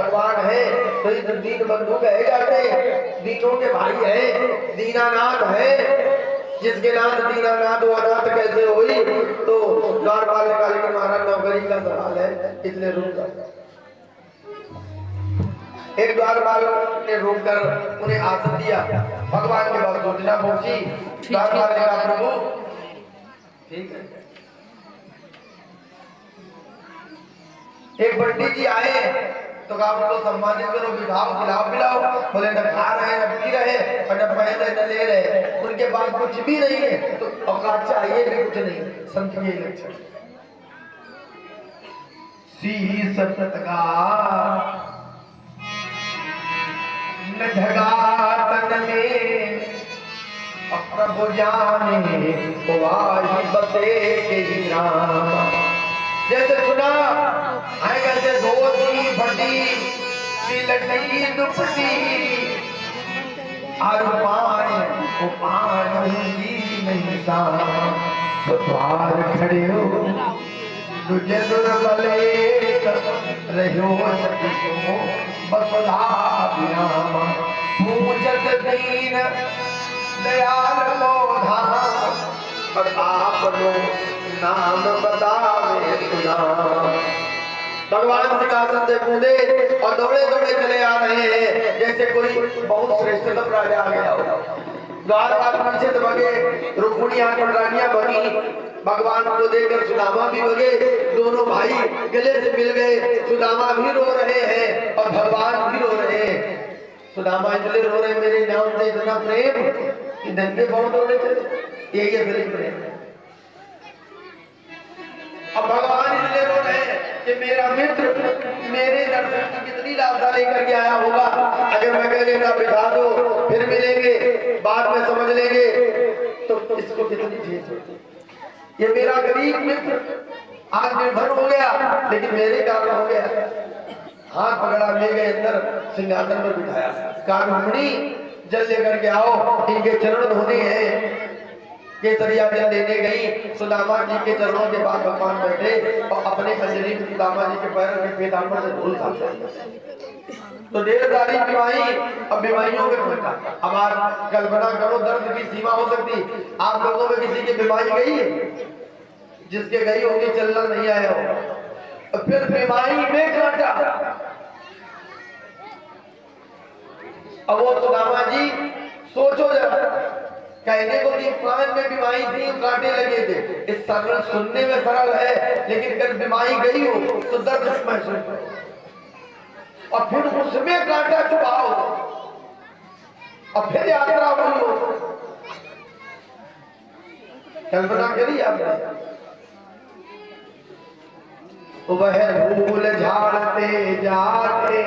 भगवान है तो ये दीन बंधु कहे जाते, दीनों के भाई है, दीनानाथ है। जिसके नाथ दीनानाथ वो अनाथ कैसे हुई? तो द्वारपाल ने कहा लेकिन महाराज नौकरी का सवाल है, इसलिए रुक जाओ। एक द्वारपाल ने रोककर उन्हें आसन दिया। भगवान के पास सूचना पहुंची। द्वारपाल ने कहा प्रभु ठीक है। एक पंडित जी आए तो कहा उनको सम्मानित करो, बिठाओ, खिलाओ पिलाओ। बोले न खा रहे न पी रहे और न पहन रहे न ले रहे, उनके पास कुछ भी नहीं है तो औकात चाहिए भी कुछ नहीं। संत के लक्षण शीश का न झगा तन में प्रभु जाने बसे के नाम। जैसे सुना आएगा जैसे धोती फटी सिलटी दुपटी और पान नहीं सा द्वार खड़े हो तुझे दुर्बले रहो बसुधा पूजत दीन दयाल मोधा और आप नाम बतावे सुना। भगवान सिंहासन से कूदे और दौड़े दौड़े चले आ रहे हैं जैसे कोई बहुत श्रेष्ठतम राजा आ गया हो। द्वारपाल पीछे तो भगे, रुक्मिणी आकर रानियां भगी, भगवान को देखकर सुदामा भी भगे। दोनों भाई गले से मिल गए। सुदामा भी रो रहे हैं और भगवान भी रो रहे हैं। सुदामा इसलिए रो रहे मेरे नाम से इतना प्रेम कि नंगे बहुत दौड़े चले, यही असली प्रेम है। अब भगवान इसलिए रो रहे हैं कि मेरा मित्र मेरे दर्शन की कितनी लाभता लेकर के आया होगा। अगर मैं कह लेना बिठा दो फिर मिलेंगे बाद में समझ लेंगे तो इसको कितनी ठेस होती। ये मेरा गरीब मित्र आज निर्भर हो गया लेकिन मेरे कारण हो गया। हाथ पकड़ा ले गए अंदर सिंहासन पर बिठाया। कहा रुक्मिणी जल लेकर के आओ, इनके चरण धोने हैं। केसरिया जल लेने गई। सुदामा जी के चरणों के बाद भगवान बैठे और अपने अंजलि सुदामा जी के पैरों के पीताम्बर से धूल साफ। तो ढेर सारी बीमारी, अब बीमारियों के फटा। अब आप कल्पना करो दर्द की सीमा हो सकती। आप लोगों में किसी की बीमारी गई है? जिसके गई होगी चलना नहीं आया हो। फिर बीमारी में काटा। अब वो सुदामा जी सोचो जरा, कहने को कि प्राण में बीमारी थी कांटे लगे थे, इस सरल सुनने में सरल है लेकिन अगर बीमारी गई हो तो दर्द महसूस हो और फिर उसमें कांटा चुभाओ और फिर यात्रा हुई हो। कल्पना करिए आपने। वह भूल झाड़ते जाते